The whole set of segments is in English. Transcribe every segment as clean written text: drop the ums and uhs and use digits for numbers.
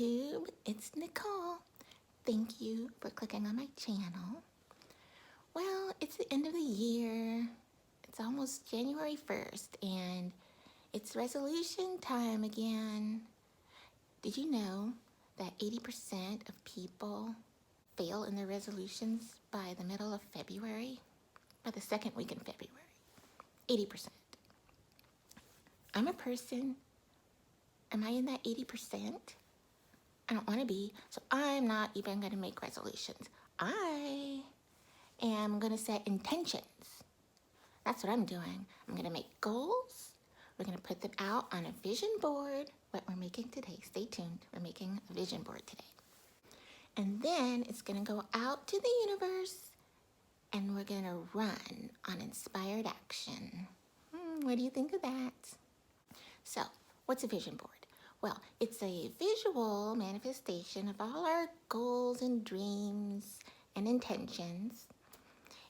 YouTube, it's Nicole. Thank you for clicking on my channel. Well, it's the end of the year. It's almost January 1st and it's resolution time again. Did you know that 80% of people fail in their resolutions by the middle of February? By the second week in February. 80%. I'm a person. Am I in that 80%? I don't want to be, so I'm not even going to make resolutions. I am going to set intentions. That's what I'm doing. I'm going to make goals. We're going to put them out on a vision board. What we're making today, stay tuned. We're making a vision board today. And then it's going to go out to the universe and we're going to run on inspired action. What do you think of that? So, what's a vision board? Well, it's a visual manifestation of all our goals and dreams and intentions.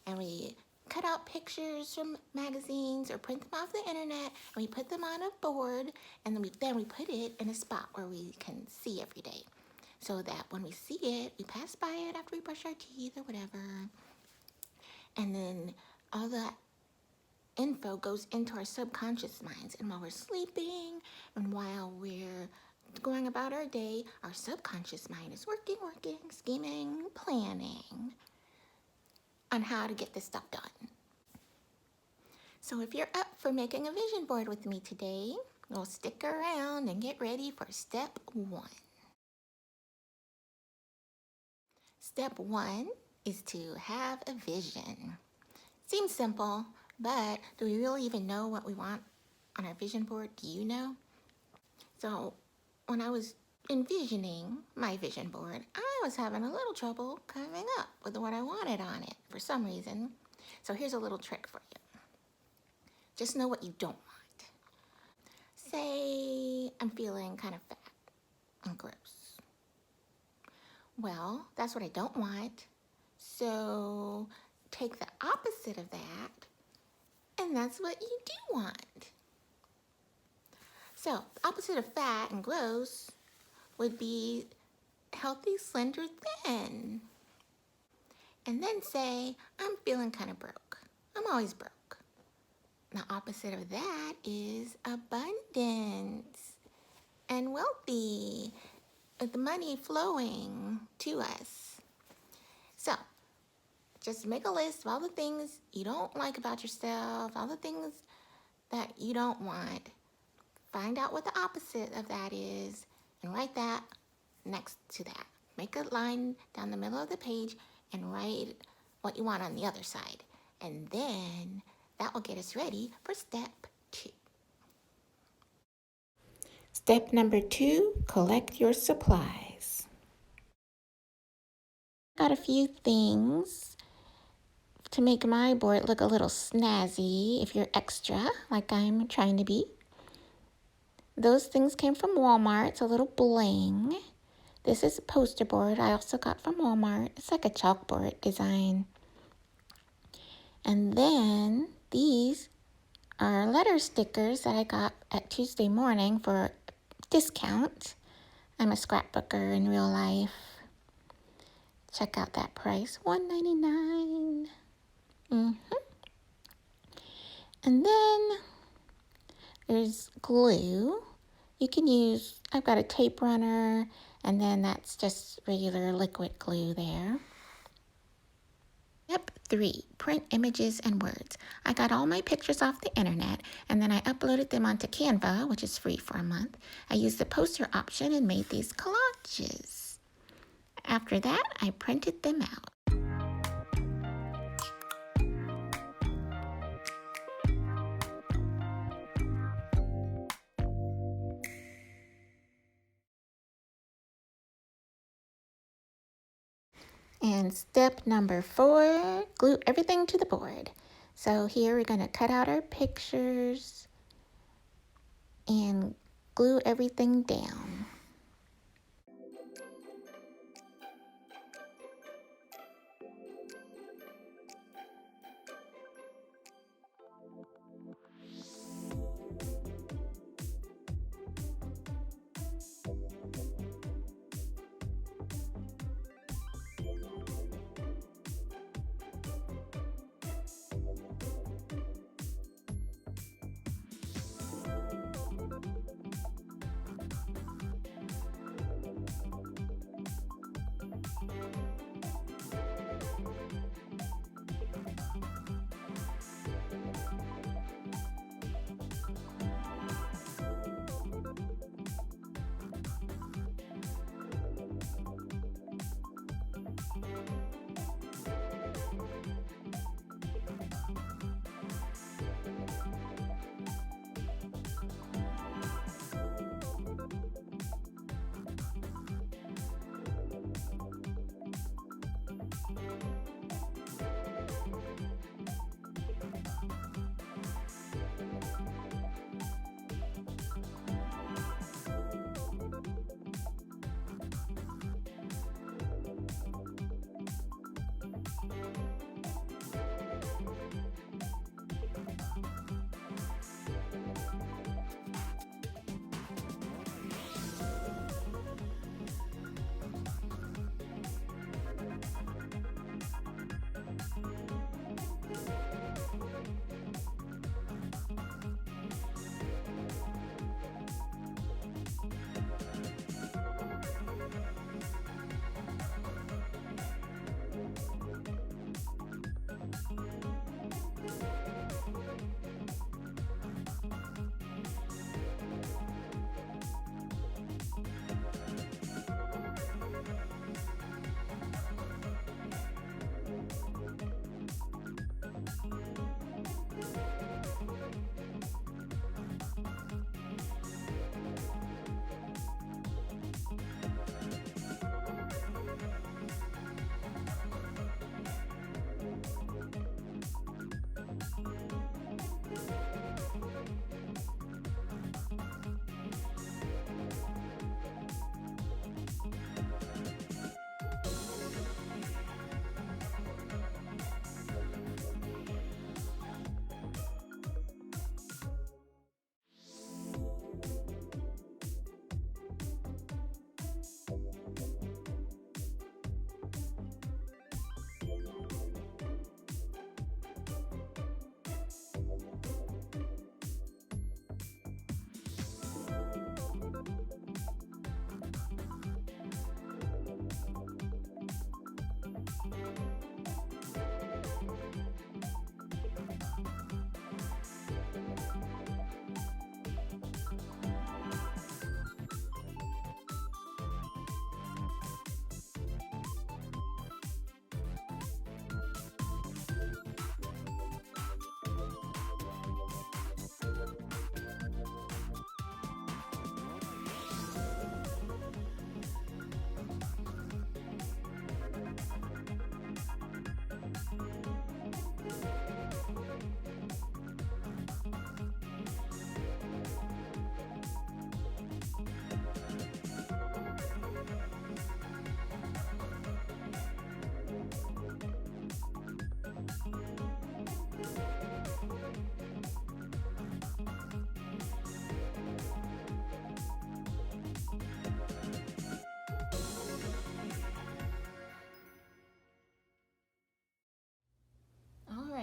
And we cut out pictures from magazines or print them off the internet and we put them on a board and then we put it in a spot where we can see every day. So that when we see it, we pass by it after we brush our teeth or whatever. And then all that info goes into our subconscious minds, and while we're sleeping and while we're going about our day, our subconscious mind is working, scheming, planning on how to get this stuff done. So if you're up for making a vision board with me today, we'll stick around and get ready for step 1. Step 1 is to have a vision. Seems simple, but do we really even know what we want on our vision board? Do you know? So when I was envisioning my vision board, I was having a little trouble coming up with what I wanted on it for some reason. So here's a little trick for you. Just know what you don't want. Say I'm feeling kind of fat and gross. Well, that's what I don't want. So take the opposite of that, and that's what you do want. So the opposite of fat and gross would be healthy, slender, thin. And then say, I'm feeling kind of broke. I'm always broke. The opposite of that is abundance and wealthy, with the money flowing to us. So just make a list of all the things you don't like about yourself, all the things that you don't want. Find out what the opposite of that is and write that next to that. Make a line down the middle of the page and write what you want on the other side. And then that will get us ready for step 2. Step number 2, collect your supplies. Got a few things to make my board look a little snazzy if you're extra, like I'm trying to be. Those things came from Walmart. It's a little bling. This is a poster board I also got from Walmart. It's like a chalkboard design. And then these are letter stickers that I got at Tuesday Morning for discount. I'm a scrapbooker in real life. Check out that price, $1.99. And then there's glue. You can use, I've got a tape runner, and then that's just regular liquid glue there. Step 3, print images and words. I got all my pictures off the internet, and then I uploaded them onto Canva, which is free for a month. I used the poster option and made these collages. After that, I printed them out. And step number 4, glue everything to the board. So here we're going to cut out our pictures and glue everything down.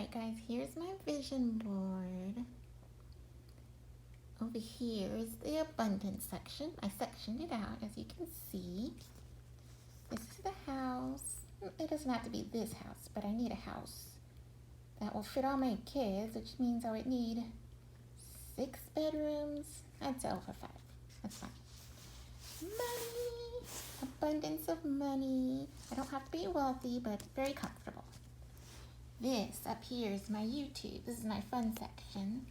Alright guys, here's my vision board. Over here is the abundance section. I sectioned it out, as you can see. This is the house. It doesn't have to be this house, but I need a house that will fit all my kids, which means I would need 6 bedrooms. I'd settle for 5. That's fine. Money, abundance of money. I don't have to be wealthy, but very comfortable. This up here is my YouTube. This is my fun section.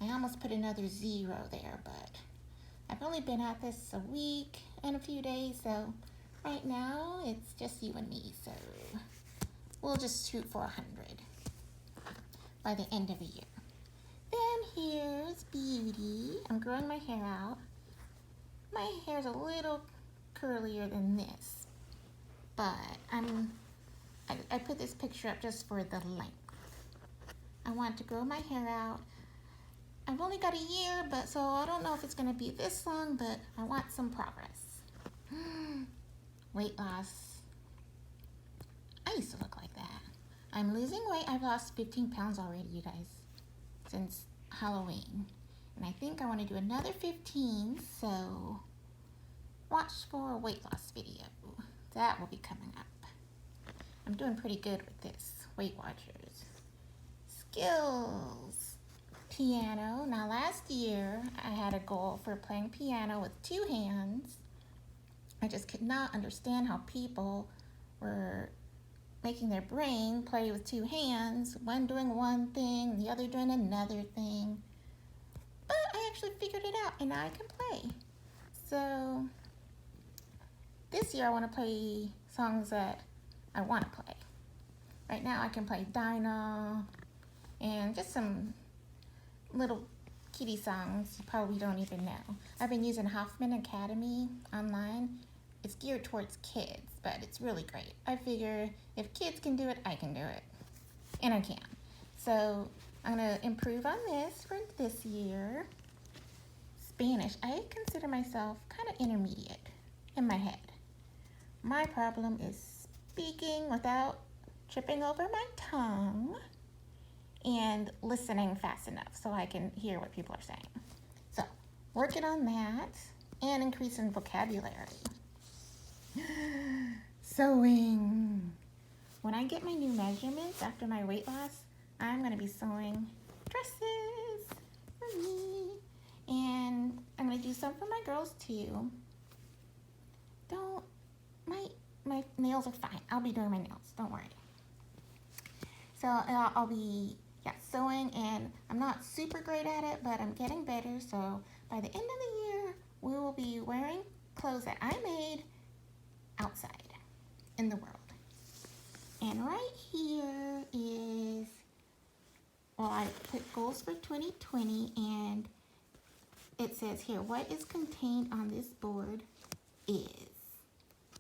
I almost put another 0 there, but I've only been at this a week and a few days, so right now it's just you and me, so we'll just shoot for 100 by the end of the year. Then here's beauty. I'm growing my hair out. My hair's a little curlier than this, but I put this picture up just for the length. I want to grow my hair out. I've only got a year, but so I don't know if it's gonna be this long, but I want some progress. Weight loss. I used to look like that. I'm losing weight. I've lost 15 pounds already, you guys, since Halloween. And I think I want to do another 15, so watch for a weight loss video. That will be coming up. I'm doing pretty good with this, Weight Watchers. Skills. Piano. Now last year, I had a goal for playing piano with 2 hands. I just could not understand how people were making their brain play with 2 hands, one doing one thing, the other doing another thing. But I actually figured it out, and now I can play. So this year I want to play songs that I want to play. Right now I can play Dinah and just some little kitty songs you probably don't even know. I've been using Hoffman Academy online. It's geared towards kids, but it's really great. I figure if kids can do it, I can do it. And I can. So I'm gonna improve on this for this year. Spanish, I consider myself kind of intermediate in my head. My problem is speaking without tripping over my tongue and listening fast enough so I can hear what people are saying. So, working on that and increasing vocabulary. Sewing. When I get my new measurements after my weight loss, I'm gonna be sewing dresses for me. And I'm gonna do some for my girls too. My nails are fine. I'll be doing my nails, don't worry. So I'll be sewing, and I'm not super great at it, but I'm getting better. So by the end of the year, we will be wearing clothes that I made outside in the world. And right here is, well, I put goals for 2020, and it says here, what is contained on this board is.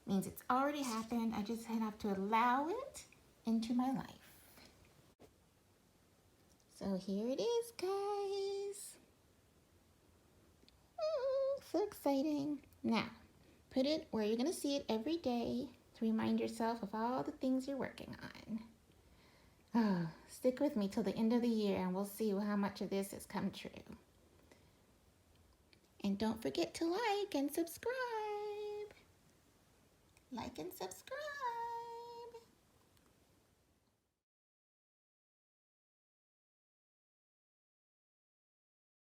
Means it's already happened. I just have to allow it into my life. So here it is, guys. So exciting. Now, put it where you're going to see it every day to remind yourself of all the things you're working on. Stick with me till the end of the year and we'll see how much of this has come true. And don't forget to like and subscribe. Like and subscribe.